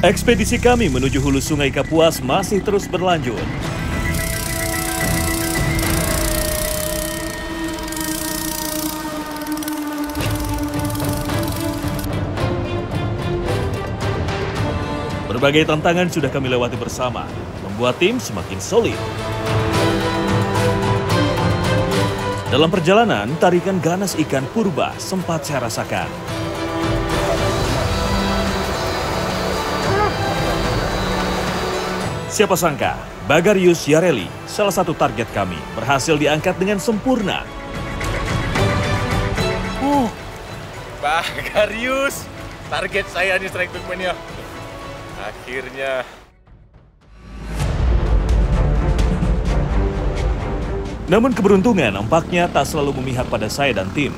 Ekspedisi kami menuju hulu Sungai Kapuas masih terus berlanjut. Berbagai tantangan sudah kami lewati bersama, membuat tim semakin solid. Dalam perjalanan, tarikan ganas ikan purba sempat saya rasakan. Siapa sangka, Bagarius Yareli, salah satu target kami, berhasil diangkat dengan sempurna. Bagarius, target saya nih strike backman-nya. Akhirnya. Namun keberuntungan nampaknya tak selalu memihak pada saya dan tim.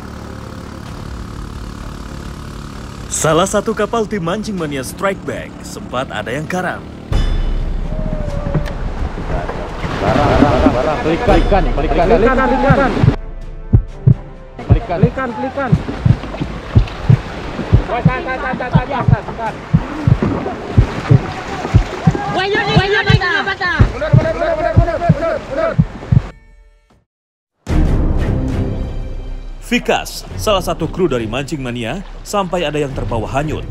Salah satu kapal tim Mancing Mania Strike Back sempat ada yang karam. Barang, pelikan. Vikas, salah satu kru dari Mancing Mania, sampai ada yang terbawa hanyut.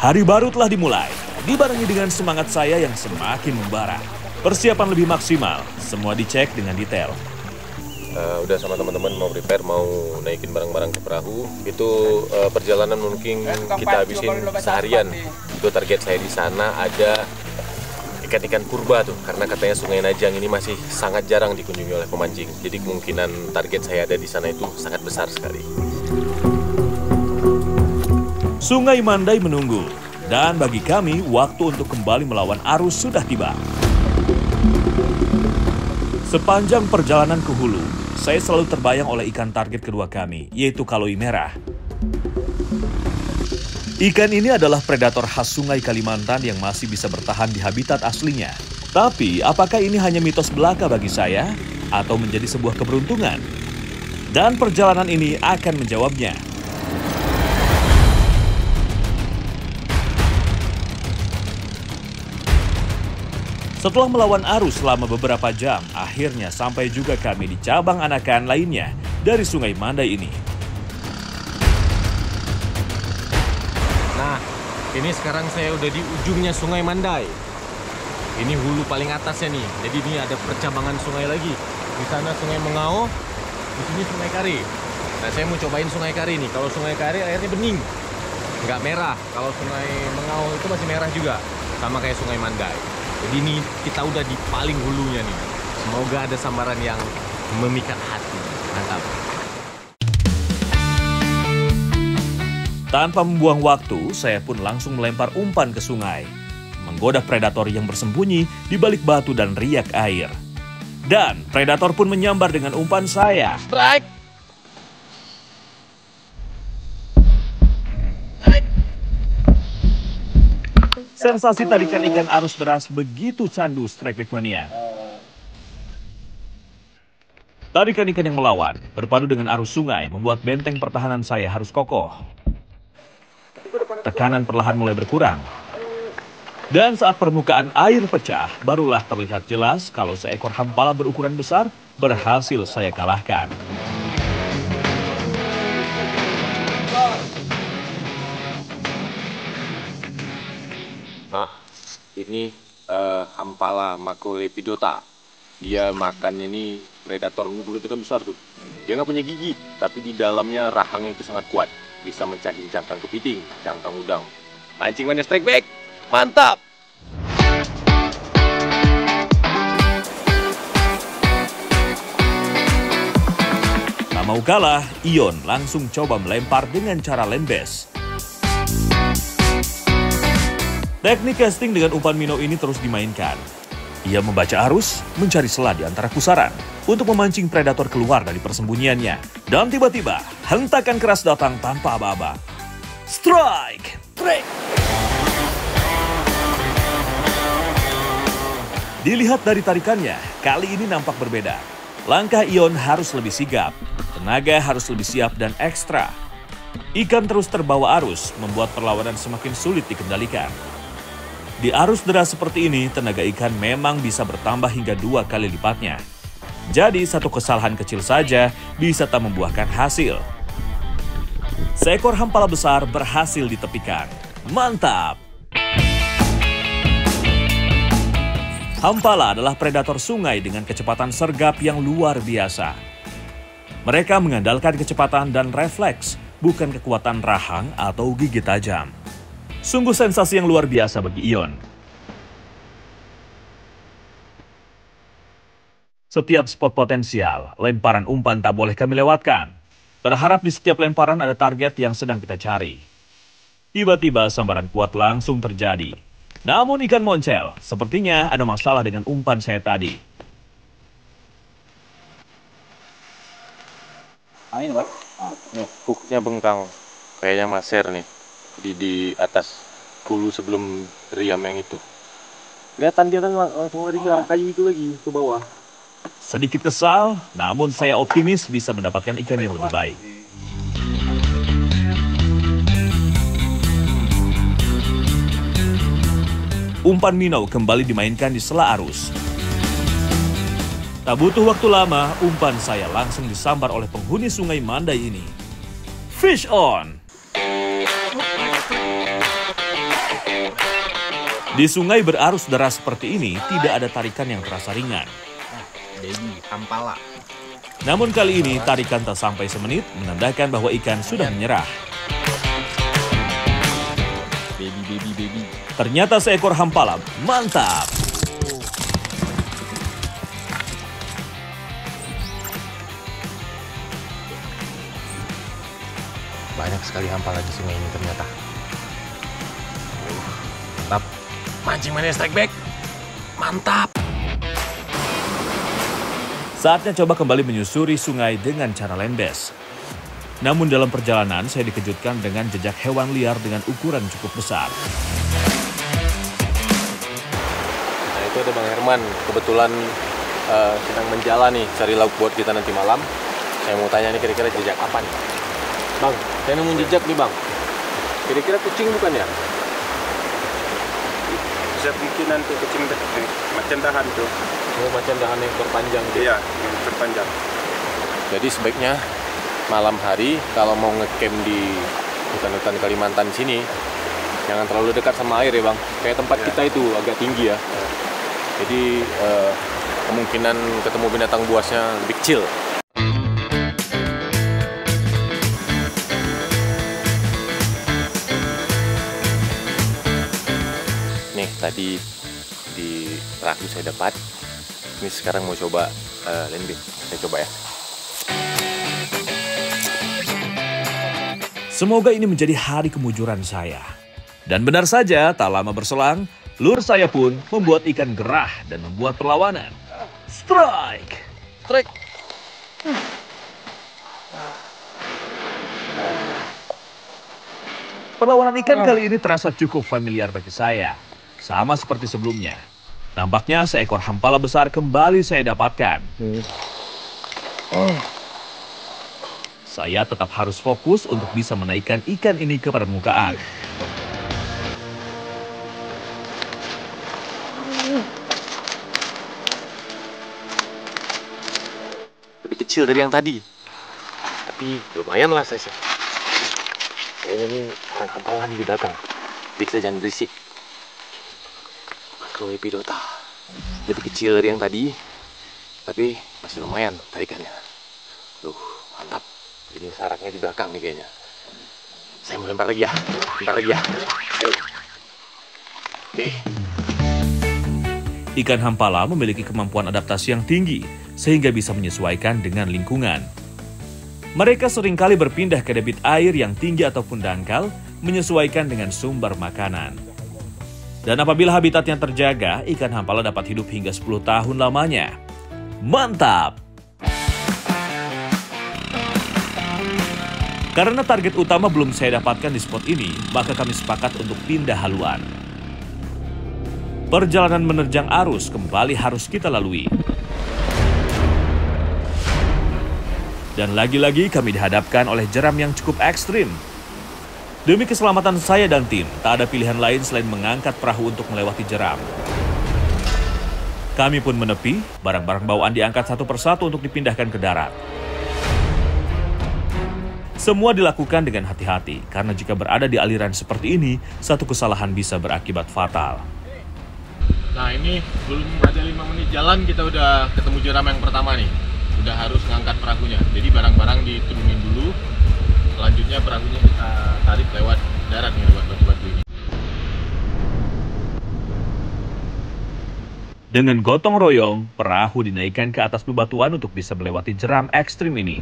Hari baru telah dimulai, dibarengi dengan semangat saya yang semakin membara. Persiapan lebih maksimal, semua dicek dengan detail. Udah sama teman-teman mau prepare, mau naikin barang-barang ke perahu. Itu perjalanan mungkin kita habisin seharian. Itu target saya di sana ada ikan-ikan purba tuh, karena katanya Sungai Najang ini masih sangat jarang dikunjungi oleh pemancing. Jadi kemungkinan target saya ada di sana itu sangat besar sekali. Sungai Mandai menunggu, dan bagi kami waktu untuk kembali melawan arus sudah tiba. Sepanjang perjalanan ke hulu, saya selalu terbayang oleh ikan target kedua kami, yaitu kaloi merah. Ikan ini adalah predator khas Sungai Kalimantan yang masih bisa bertahan di habitat aslinya. Tapi, apakah ini hanya mitos belaka bagi saya, atau menjadi sebuah keberuntungan? Dan perjalanan ini akan menjawabnya. Setelah melawan arus selama beberapa jam, akhirnya sampai juga kami di cabang anakan lainnya dari Sungai Mandai ini. Nah, ini sekarang saya udah di ujungnya Sungai Mandai. Ini hulu paling atasnya nih. Jadi ini ada percabangan sungai lagi. Di sana Sungai Mengao, di sini Sungai Kari. Nah, saya mau cobain Sungai Kari nih. Kalau Sungai Kari airnya bening, nggak merah. Kalau Sungai Mengao itu masih merah juga, sama kayak Sungai Mandai. Jadi ini kita udah di paling hulunya nih. Semoga ada sambaran yang memikat hati. Mantap. Tanpa membuang waktu, saya pun langsung melempar umpan ke sungai. Menggoda predator yang bersembunyi di balik batu dan riak air. Dan predator pun menyambar dengan umpan saya. Strike! Sensasi tarikan ikan arus deras begitu candu Strike Back Mania. Tarikan ikan yang melawan, berpadu dengan arus sungai, membuat benteng pertahanan saya harus kokoh. Tekanan perlahan mulai berkurang. Dan saat permukaan air pecah, barulah terlihat jelas kalau seekor hampala berukuran besar berhasil saya kalahkan. Nah, ini hampala Maculepidota. Dia makannya ini predator begitu kan besar tuh. Dia nggak punya gigi, tapi di dalamnya rahangnya itu sangat kuat. Bisa mencacing cangkang kepiting, cangkang udang. Mancing Mania Strike Back, mantap! Tak mau kalah, Ion langsung coba melempar dengan cara landbass. Teknik casting dengan umpan minnow ini terus dimainkan. Ia membaca arus, mencari celah di antara pusaran untuk memancing predator keluar dari persembunyiannya. Dan tiba-tiba, hentakan keras datang tanpa aba-aba. Strike! Trek! Dilihat dari tarikannya, kali ini nampak berbeda. Langkah Ion harus lebih sigap, tenaga harus lebih siap dan ekstra. Ikan terus terbawa arus, membuat perlawanan semakin sulit dikendalikan. Di arus deras seperti ini, tenaga ikan memang bisa bertambah hingga 2 kali lipatnya. Jadi, satu kesalahan kecil saja bisa tak membuahkan hasil. Seekor hampala besar berhasil ditepikan. Mantap! Hampala adalah predator sungai dengan kecepatan sergap yang luar biasa. Mereka mengandalkan kecepatan dan refleks, bukan kekuatan rahang atau gigi tajam. Sungguh sensasi yang luar biasa bagi Ion. Setiap spot potensial, lemparan umpan tak boleh kami lewatkan. Berharap di setiap lemparan ada target yang sedang kita cari. Tiba-tiba sambaran kuat langsung terjadi. Namun ikan moncel, sepertinya ada masalah dengan umpan saya tadi. Ain, Pak. Nih, hooknya bengkang. Kayaknya maser nih. Di atas hulu sebelum riam yang itu. Kelihatan dia kan langsung lari ke kayu itu lagi, ke bawah. Sedikit kesal, namun saya optimis bisa mendapatkan ikan yang lebih baik. Umpan minnow kembali dimainkan di sela arus. Tak butuh waktu lama, umpan saya langsung disambar oleh penghuni sungai Mandai ini. Fish on! Di sungai berarus deras seperti ini, tidak ada tarikan yang terasa ringan. Baby, hampala. Namun kali ini, tarikan tak sampai semenit menandakan bahwa ikan sudah menyerah. Baby. Ternyata seekor hampala, mantap! Banyak sekali hampala di sungai ini ternyata. Mantap. Mancing mana strike back. Mantap. Saatnya coba kembali menyusuri sungai dengan cara landbass. Namun dalam perjalanan saya dikejutkan dengan jejak hewan liar dengan ukuran cukup besar. Nah itu ada Bang Herman, kebetulan sedang menjalani cari lauk buat kita nanti malam. Saya mau tanya nih kira-kira jejak apa nih? Bang, saya nemu jejak nih Bang. Kira-kira kucing bukan ya? Bisa kemungkinan tuh kucing macan dahan tuh. Oh, macan dahan yang terpanjang tuh. Iya, yang terpanjang. Jadi sebaiknya malam hari kalau mau ngecamp di hutan-hutan Kalimantan sini, jangan terlalu dekat sama air ya Bang. Kayak tempat kita itu agak tinggi ya. Jadi kemungkinan ketemu binatang buasnya lebih kecil. Nih tadi di perahu saya dapat. Ini sekarang mau coba landing. Saya coba ya. Semoga ini menjadi hari kemujuran saya. Dan benar saja, tak lama berselang, lure saya pun membuat ikan gerah dan membuat perlawanan. Strike! Strike! Perlawanan ikan kali ini terasa cukup familiar bagi saya. Sama seperti sebelumnya. Nampaknya seekor hampala besar kembali saya dapatkan. Saya tetap harus fokus untuk bisa menaikkan ikan ini ke permukaan. Lebih kecil dari yang tadi. Tapi lumayan lah size-nya. Kayaknya ini hampala di belakang. Jadi kita jangan berisik. Macrolepidota. Lebih kecil dari yang tadi. Tapi masih lumayan tarikannya. Mantap. Ini sarangnya di belakang nih kayaknya. Saya mau lempar lagi ya. Ayo. Oke. Ikan hampala memiliki kemampuan adaptasi yang tinggi, sehingga bisa menyesuaikan dengan lingkungan. Mereka seringkali berpindah ke debit air yang tinggi ataupun dangkal, menyesuaikan dengan sumber makanan. Dan apabila habitatnya terjaga, ikan hampala dapat hidup hingga 10 tahun lamanya. Mantap! Karena target utama belum saya dapatkan di spot ini, maka kami sepakat untuk pindah haluan. Perjalanan menerjang arus kembali harus kita lalui. Dan lagi-lagi kami dihadapkan oleh jeram yang cukup ekstrim. Demi keselamatan saya dan tim, tak ada pilihan lain selain mengangkat perahu untuk melewati jeram. Kami pun menepi, barang-barang bawaan diangkat satu persatu untuk dipindahkan ke darat. Semua dilakukan dengan hati-hati, karena jika berada di aliran seperti ini, satu kesalahan bisa berakibat fatal. Nah ini belum ada 5 menit jalan kita udah ketemu jeram yang pertama nih. Udah harus ngangkat perahunya. Jadi barang-barang diturunin dulu. Selanjutnya perahunya kita tarik lewat darat nih lewat batu-batu ini. Dengan gotong royong, perahu dinaikkan ke atas bebatuan untuk bisa melewati jeram ekstrim ini.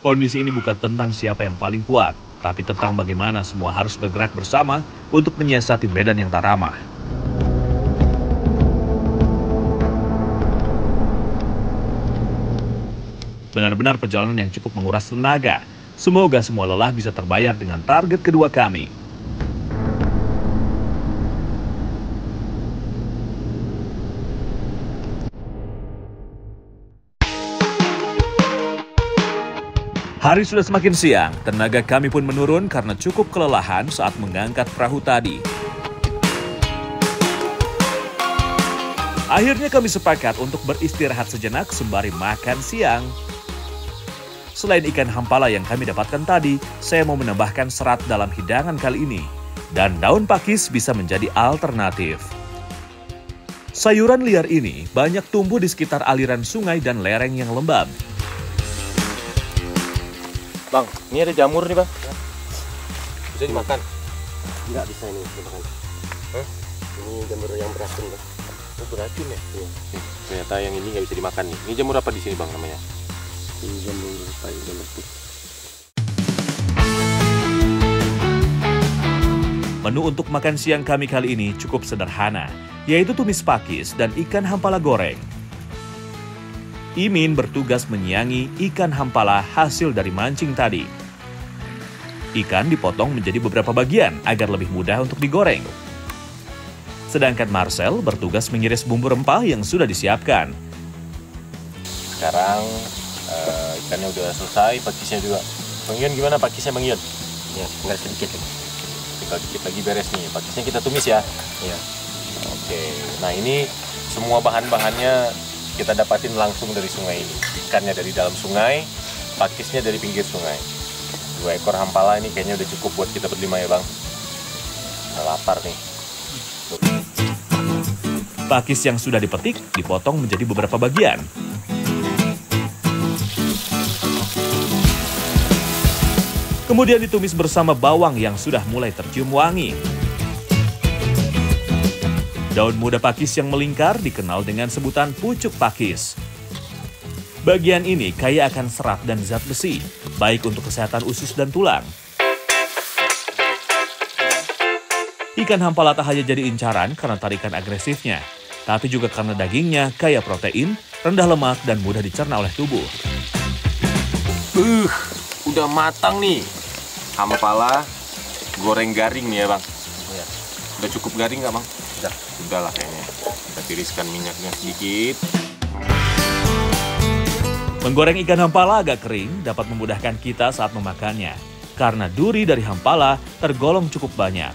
Kondisi ini bukan tentang siapa yang paling kuat, tapi tentang bagaimana semua harus bergerak bersama untuk menyiasati medan yang tak ramah. Benar-benar perjalanan yang cukup menguras tenaga. Semoga semua lelah bisa terbayar dengan target kedua kami. Hari sudah semakin siang, tenaga kami pun menurun karena cukup kelelahan saat mengangkat perahu tadi. Akhirnya kami sepakat untuk beristirahat sejenak sembari makan siang. Selain ikan hampala yang kami dapatkan tadi, saya mau menambahkan serat dalam hidangan kali ini. Dan daun pakis bisa menjadi alternatif. Sayuran liar ini banyak tumbuh di sekitar aliran sungai dan lereng yang lembab. Bang, ini ada jamur nih bang. Bisa dimakan? Nggak bisa ini dimakan. Hah? Ini jamur yang beracun bang. Oh beracun ya? Iya. Ternyata yang ini nggak bisa dimakan nih. Ini jamur apa di sini bang namanya? Ini jamur putih, jamur putih. Menu untuk makan siang kami kali ini cukup sederhana, yaitu tumis pakis dan ikan hampala goreng. Imin bertugas menyiangi ikan hampala hasil dari mancing tadi. Ikan dipotong menjadi beberapa bagian agar lebih mudah untuk digoreng. Sedangkan Marcel bertugas mengiris bumbu rempah yang sudah disiapkan. Sekarang ikannya udah selesai, pakisnya juga. Bang Yun gimana pakisnya Bang Yun? Ya, tinggal sedikit lagi. Tinggal dikit lagi beres nih. Pakisnya kita tumis ya? Iya. Oke. Nah ini semua bahan-bahannya kita dapatin langsung dari sungai ini. Ikannya dari dalam sungai, pakisnya dari pinggir sungai. 2 ekor hampala ini kayaknya udah cukup buat kita berlima ya bang. Udah lapar nih. Pakis yang sudah dipetik dipotong menjadi beberapa bagian. Kemudian ditumis bersama bawang yang sudah mulai tercium wangi. Daun muda pakis yang melingkar dikenal dengan sebutan pucuk pakis. Bagian ini kaya akan serat dan zat besi, baik untuk kesehatan usus dan tulang. Ikan hampala tak hanya jadi incaran karena tarikan agresifnya, tapi juga karena dagingnya kaya protein, rendah lemak, dan mudah dicerna oleh tubuh. Udah matang nih. Hampala goreng garing nih ya bang. Iya. Udah cukup garing nggak bang? Udah lah kayaknya. Kita tiriskan minyaknya sedikit. Menggoreng ikan hampala agak kering dapat memudahkan kita saat memakannya, karena duri dari hampala tergolong cukup banyak.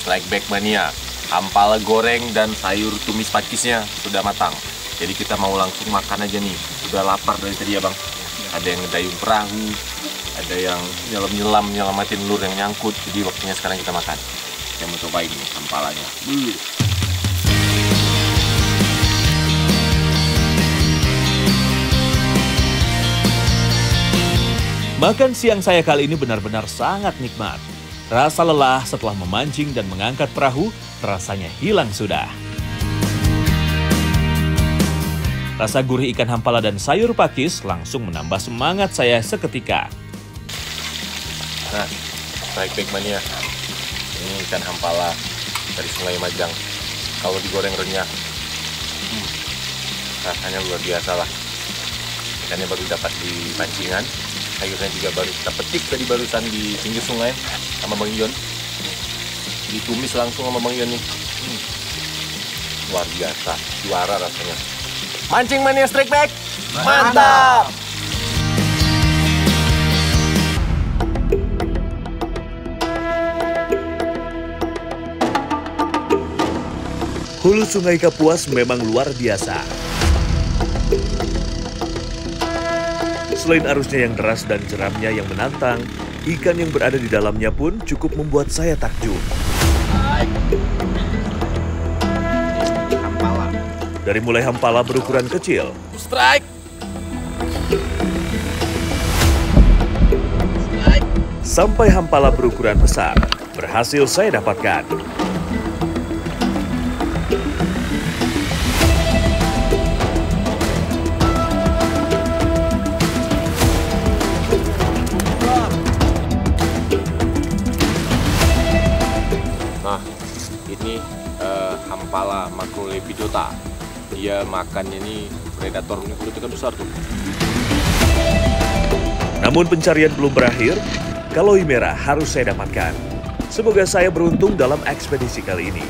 Like back mania, hampala goreng dan sayur tumis pakisnya sudah matang. Jadi kita mau langsung makan aja nih. Udah lapar dari tadi ya bang. Ada yang ngedayung perahu, ada yang nyelam-nyelam nyelamatin lur yang nyangkut. Jadi waktunya sekarang kita makan. Saya mau cobain nih hampalanya. Makan siang saya kali ini benar-benar sangat nikmat. Rasa lelah setelah memancing dan mengangkat perahu rasanya hilang sudah. Rasa gurih ikan hampala dan sayur pakis langsung menambah semangat saya seketika. Nah, strike back mania. Ini ikan hampala dari Sungai Majang. Kalau digoreng renyah, rasanya luar biasa lah. Ikannya baru dapat di pancingan, sayurnya juga baru kita petik tadi barusan di pinggir sungai sama Bang Ion. Ditumis langsung sama Bang Ion nih. Luar biasa, juara rasanya. Mancing mania strike back, mantap! Hulu Sungai Kapuas memang luar biasa. Selain arusnya yang deras dan jeramnya yang menantang, ikan yang berada di dalamnya pun cukup membuat saya takjub. Hampala. Dari mulai hampala berukuran kecil, Strike! sampai hampala berukuran besar, berhasil saya dapatkan. Nah, ini hampala macrolepidota. Dia makannya ini predator kulitnya kan besar tuh. Namun pencarian belum berakhir, kaloi merah harus saya dapatkan. Semoga saya beruntung dalam ekspedisi kali ini.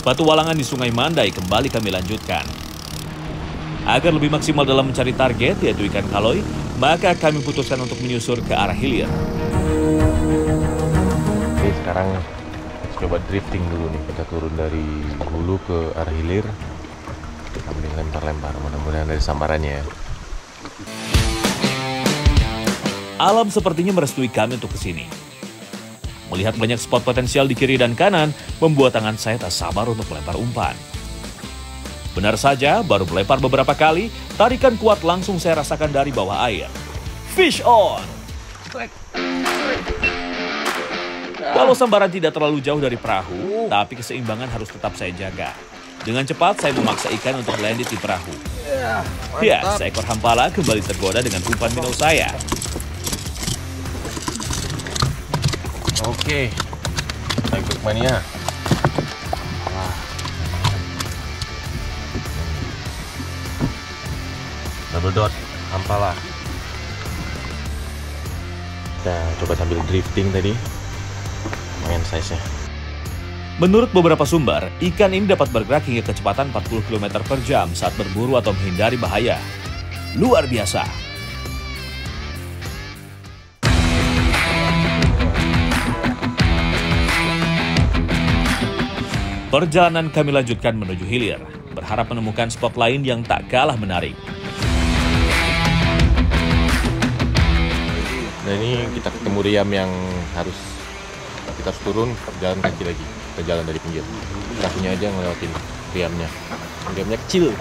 Petualangan di Sungai Mandai kembali kami lanjutkan. Agar lebih maksimal dalam mencari target, yaitu ikan kaloi, maka kami putuskan untuk menyusur ke arah hilir. Oke, sekarang coba drifting dulu nih. Kita turun dari hulu ke arah hilir. Sambil lempar-lempar, mudah-mudahan dari sambarannya ya. Alam sepertinya merestui kami untuk kesini. Melihat banyak spot potensial di kiri dan kanan, membuat tangan saya tak sabar untuk melempar umpan. Benar saja, baru melempar beberapa kali, tarikan kuat langsung saya rasakan dari bawah air. Fish on! Walau sambaran tidak terlalu jauh dari perahu, tapi keseimbangan harus tetap saya jaga. Dengan cepat, saya memaksa ikan untuk landed di perahu. Ya, seekor hampala kembali tergoda dengan umpan minnow saya. Oke, strike mania. Double dot, hampala. Kita coba sambil drifting tadi. Lumayan size-nya. Menurut beberapa sumber, ikan ini dapat bergerak hingga kecepatan 40 km per jam saat berburu atau menghindari bahaya. Luar biasa. Perjalanan kami lanjutkan menuju hilir, berharap menemukan spot lain yang tak kalah menarik. Nah, ini kita ketemu riam yang harus kita turun, jalan kaki lagi. Kita jalan dari pinggir. Kakinya aja ngelewatin riamnya. Riamnya kecil.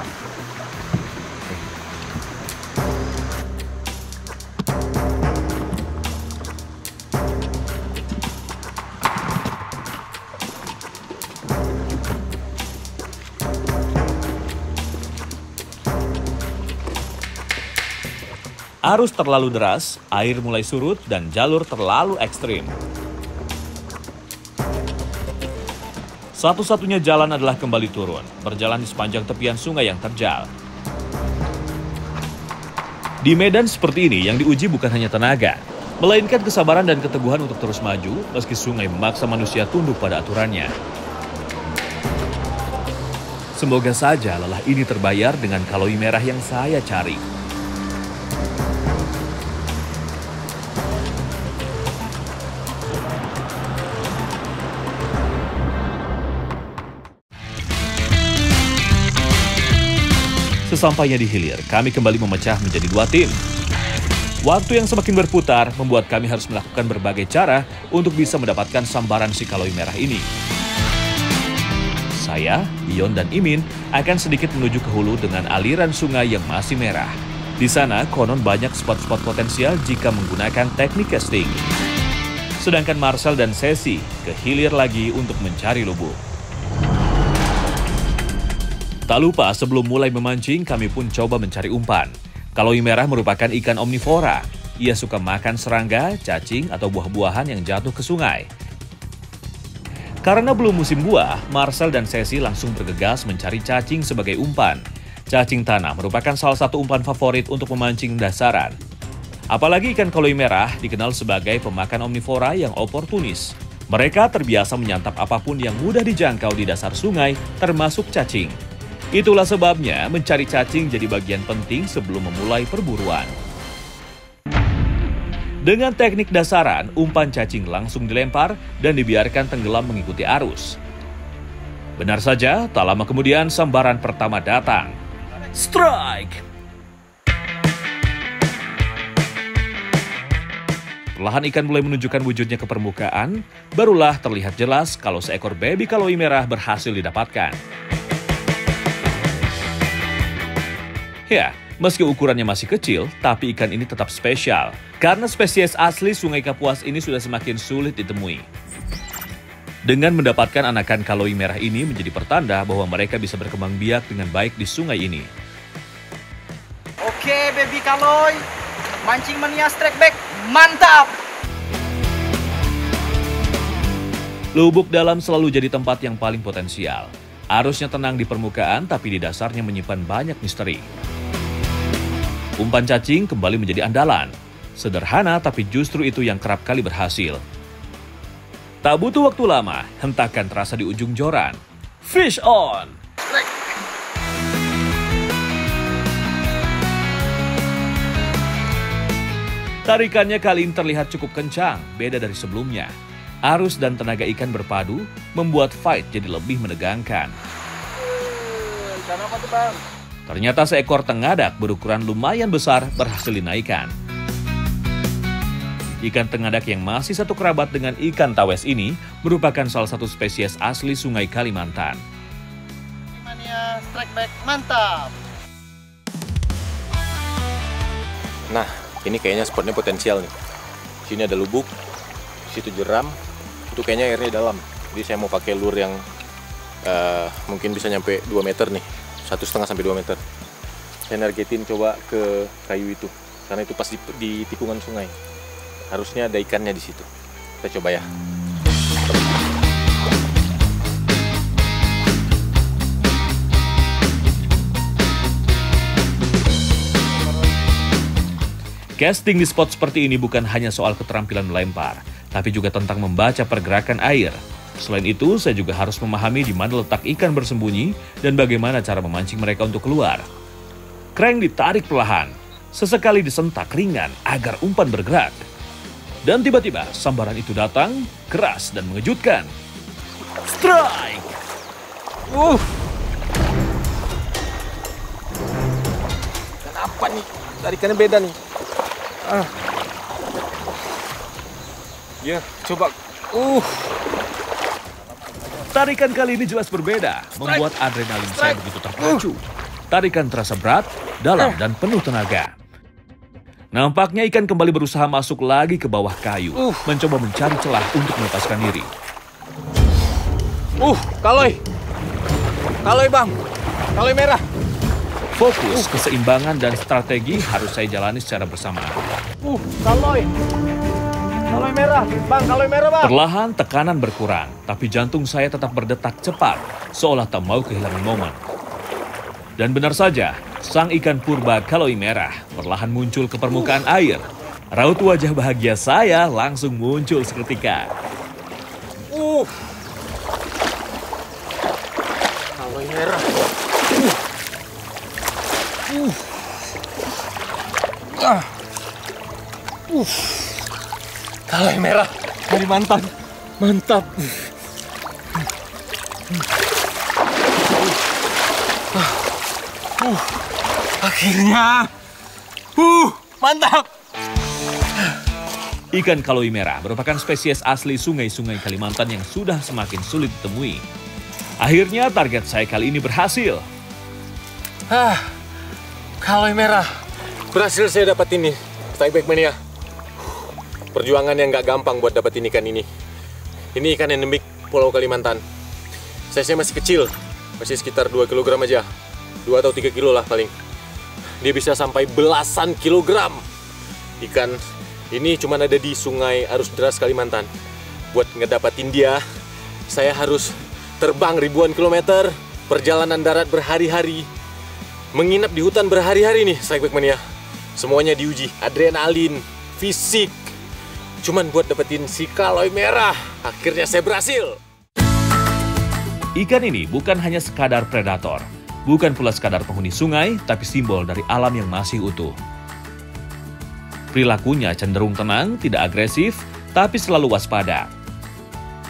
Arus terlalu deras, air mulai surut, dan jalur terlalu ekstrim. Satu-satunya jalan adalah kembali turun, berjalan di sepanjang tepian sungai yang terjal. Di medan seperti ini yang diuji bukan hanya tenaga, melainkan kesabaran dan keteguhan untuk terus maju meski sungai memaksa manusia tunduk pada aturannya. Semoga saja lelah ini terbayar dengan kaloi merah yang saya cari. Sesampainya di hilir, kami kembali memecah menjadi 2 tim. Waktu yang semakin berputar membuat kami harus melakukan berbagai cara untuk bisa mendapatkan sambaran si kaloi merah ini. Saya, Ion, dan Imin akan sedikit menuju ke hulu dengan aliran sungai yang masih merah. Di sana konon banyak spot-spot potensial jika menggunakan teknik casting. Sedangkan Marcel dan Sesi ke hilir lagi untuk mencari lubuk. Tak lupa sebelum mulai memancing kami pun coba mencari umpan. Kaloi merah merupakan ikan omnivora. Ia suka makan serangga, cacing, atau buah-buahan yang jatuh ke sungai. Karena belum musim buah, Marcel dan Sesi langsung bergegas mencari cacing sebagai umpan. Cacing tanah merupakan salah satu umpan favorit untuk memancing dasaran. Apalagi ikan kaloi merah dikenal sebagai pemakan omnivora yang oportunis. Mereka terbiasa menyantap apapun yang mudah dijangkau di dasar sungai, termasuk cacing. Itulah sebabnya mencari cacing jadi bagian penting sebelum memulai perburuan. Dengan teknik dasaran, umpan cacing langsung dilempar dan dibiarkan tenggelam mengikuti arus. Benar saja, tak lama kemudian sambaran pertama datang. Strike! Perlahan ikan mulai menunjukkan wujudnya ke permukaan, barulah terlihat jelas kalau seekor baby kaloi merah berhasil didapatkan. Ya, meski ukurannya masih kecil, tapi ikan ini tetap spesial. Karena spesies asli Sungai Kapuas ini sudah semakin sulit ditemui. Dengan mendapatkan anakan kaloi merah ini menjadi pertanda bahwa mereka bisa berkembang biak dengan baik di sungai ini. Oke, baby kaloi. Mancing mania strike back. Mantap! Lubuk dalam selalu jadi tempat yang paling potensial. Arusnya tenang di permukaan, tapi di dasarnya menyimpan banyak misteri. Umpan cacing kembali menjadi andalan. Sederhana, tapi justru itu yang kerap kali berhasil. Tak butuh waktu lama, hentakan terasa di ujung joran. Fish on! Tarikannya kali ini terlihat cukup kencang, beda dari sebelumnya. Arus dan tenaga ikan berpadu membuat fight jadi lebih menegangkan. Ternyata seekor tengadak berukuran lumayan besar berhasil dinaikkan. Ikan tengadak yang masih satu kerabat dengan ikan tawes ini merupakan salah satu spesies asli Sungai Kalimantan. Mania strike back, mantap! Nah, ini kayaknya spotnya potensial nih. Sini ada lubuk, situ jeram, itu kayaknya airnya dalam. Jadi saya mau pakai lure yang mungkin bisa nyampe 2 meter nih, 1,5 sampai 2 meter. Saya nargetin coba ke kayu itu, karena itu pas di tikungan sungai. Harusnya ada ikannya di situ. Kita coba ya. Casting di spot seperti ini bukan hanya soal keterampilan melempar, tapi juga tentang membaca pergerakan air. Selain itu, saya juga harus memahami di mana letak ikan bersembunyi dan bagaimana cara memancing mereka untuk keluar. Crank ditarik perlahan, sesekali disentak ringan agar umpan bergerak. Dan tiba-tiba sambaran itu datang, keras dan mengejutkan. Strike! Kenapa nih? Tarikannya beda nih. Ya, coba. Tarikan kali ini jelas berbeda, membuat adrenalin saya begitu terpacu. Tarikan terasa berat, dalam, dan penuh tenaga. Nampaknya ikan kembali berusaha masuk lagi ke bawah kayu, mencoba mencari celah untuk melepaskan diri. Kaloi! Kaloi bang! Kaloi merah! Fokus, keseimbangan, dan strategi harus saya jalani secara bersamaan. Kaloi! Kaloi merah! Bang, kaloi merah bang! Perlahan tekanan berkurang, tapi jantung saya tetap berdetak cepat, seolah tak mau kehilangan momen. Dan benar saja, sang ikan purba kaloi merah perlahan muncul ke permukaan air. Raut wajah bahagia saya langsung muncul seketika. Kaloi merah! Kaloi merah Kalimantan, mantap. Akhirnya, mantap. Ikan kaloi merah merupakan spesies asli sungai-sungai Kalimantan yang sudah semakin sulit ditemui. Akhirnya target saya kali ini berhasil. Kaloi merah. Berhasil saya dapat ini, Strike Back Mania. Perjuangan yang nggak gampang buat dapetin ikan ini. Ini ikan endemik Pulau Kalimantan. Saya masih kecil, masih sekitar 2 kilogram aja. 2 atau 3 kilo lah paling. Dia bisa sampai belasan kilogram. Ikan ini cuma ada di Sungai Arus Deras Kalimantan. Buat ngedapatin dia, saya harus terbang ribuan kilometer, perjalanan darat berhari-hari, menginap di hutan berhari-hari nih, Strikeback Mania. Semuanya diuji, adrenalin, fisik. Cuman buat dapetin si kaloi merah, akhirnya saya berhasil. Ikan ini bukan hanya sekadar predator, bukan pula sekadar penghuni sungai, tapi simbol dari alam yang masih utuh. Perilakunya cenderung tenang, tidak agresif, tapi selalu waspada.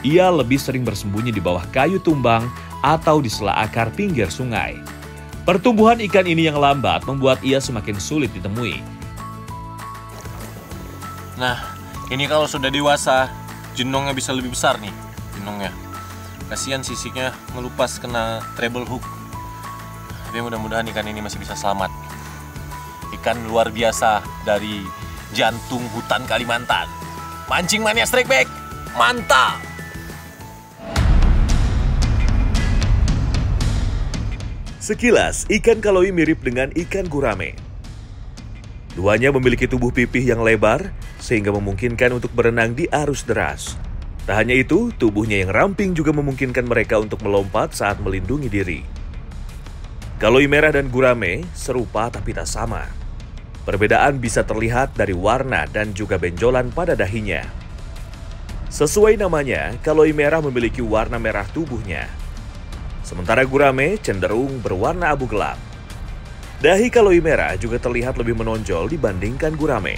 Ia lebih sering bersembunyi di bawah kayu tumbang atau di sela akar pinggir sungai. Pertumbuhan ikan ini yang lambat membuat ia semakin sulit ditemui. Nah, ini kalau sudah dewasa, jenongnya bisa lebih besar nih, jenongnya. Kasihan sisiknya ngelupas kena treble hook. Tapi mudah-mudahan ikan ini masih bisa selamat. Ikan luar biasa dari jantung hutan Kalimantan. Mancing Mania Strikeback, mantap! Sekilas, ikan kaloi mirip dengan ikan gurame. Duanya memiliki tubuh pipih yang lebar, sehingga memungkinkan untuk berenang di arus deras. Tak hanya itu, tubuhnya yang ramping juga memungkinkan mereka untuk melompat saat melindungi diri. Kaloi merah dan gurame serupa tapi tak sama. Perbedaan bisa terlihat dari warna dan juga benjolan pada dahinya. Sesuai namanya, kaloi merah memiliki warna merah tubuhnya. Sementara gurame cenderung berwarna abu gelap. Dahi kaloi merah juga terlihat lebih menonjol dibandingkan gurame.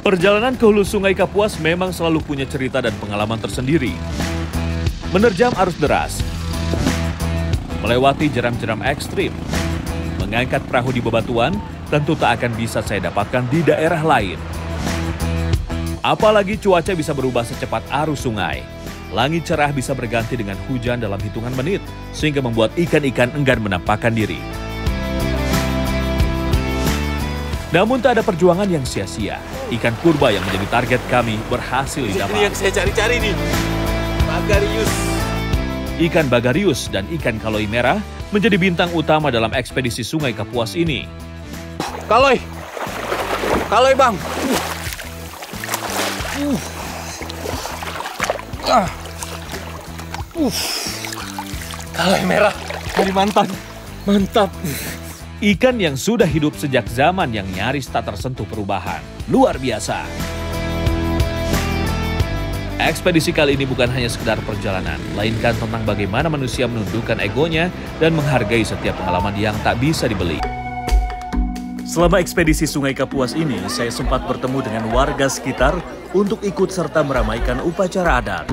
Perjalanan ke hulu Sungai Kapuas memang selalu punya cerita dan pengalaman tersendiri. Menerjam arus deras, melewati jeram-jeram ekstrim, mengangkat perahu di bebatuan tentu tak akan bisa saya dapatkan di daerah lain. Apalagi cuaca bisa berubah secepat arus sungai. Langit cerah bisa berganti dengan hujan dalam hitungan menit, sehingga membuat ikan-ikan enggan menampakkan diri. Namun tak ada perjuangan yang sia-sia. Ikan purba yang menjadi target kami berhasil didapat. Ini yang saya cari-cari nih, Bagarius. Ikan Bagarius dan ikan kaloi merah menjadi bintang utama dalam ekspedisi Sungai Kapuas ini. Kaloi! Kaloi bang! Kaloi merah Kalimantan, mantap. Ikan yang sudah hidup sejak zaman yang nyaris tak tersentuh perubahan. Luar biasa. Ekspedisi kali ini bukan hanya sekedar perjalanan, melainkan tentang bagaimana manusia menundukkan egonya dan menghargai setiap pengalaman yang tak bisa dibeli. Selama ekspedisi Sungai Kapuas ini, saya sempat bertemu dengan warga sekitar untuk ikut serta meramaikan upacara adat.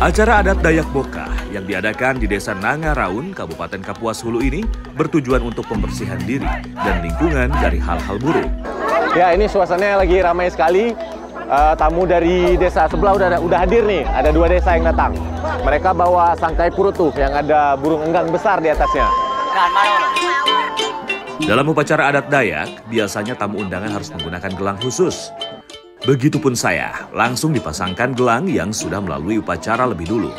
Acara adat Dayak Bokah yang diadakan di Desa Nangaraun, Kabupaten Kapuas Hulu ini bertujuan untuk pembersihan diri dan lingkungan dari hal-hal buruk. Ya, ini suasananya lagi ramai sekali. Tamu dari desa sebelah udah hadir nih. Ada 2 desa yang datang. Mereka bawa sangkai purutuh yang ada burung enggang besar di atasnya. Dalam upacara adat Dayak, biasanya tamu undangan harus menggunakan gelang khusus. Begitupun saya, langsung dipasangkan gelang yang sudah melalui upacara lebih dulu.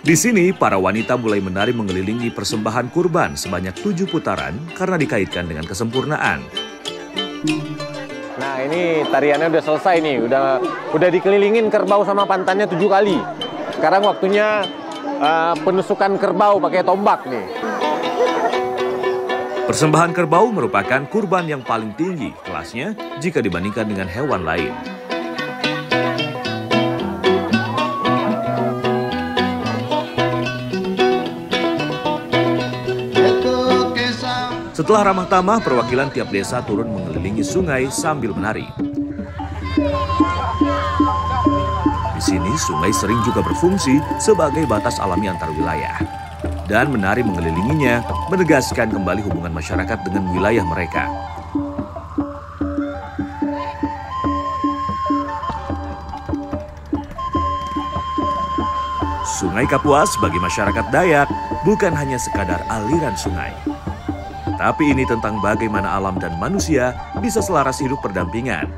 Di sini, para wanita mulai menari mengelilingi persembahan kurban sebanyak 7 putaran karena dikaitkan dengan kesempurnaan. Nah, ini tariannya udah selesai nih. Udah dikelilingin kerbau sama pantannya 7 kali. Sekarang waktunya penusukan kerbau pakai tombak nih. Persembahan kerbau merupakan kurban yang paling tinggi kelasnya jika dibandingkan dengan hewan lain. Setelah ramah tamah, perwakilan tiap desa turun mengelilingi sungai sambil menari. Di sini, sungai sering juga berfungsi sebagai batas alami antar wilayah. Dan menari mengelilinginya menegaskan kembali hubungan masyarakat dengan wilayah mereka. Sungai Kapuas bagi masyarakat Dayak bukan hanya sekadar aliran sungai, Tapi ini tentang bagaimana alam dan manusia bisa selaras hidup berdampingan.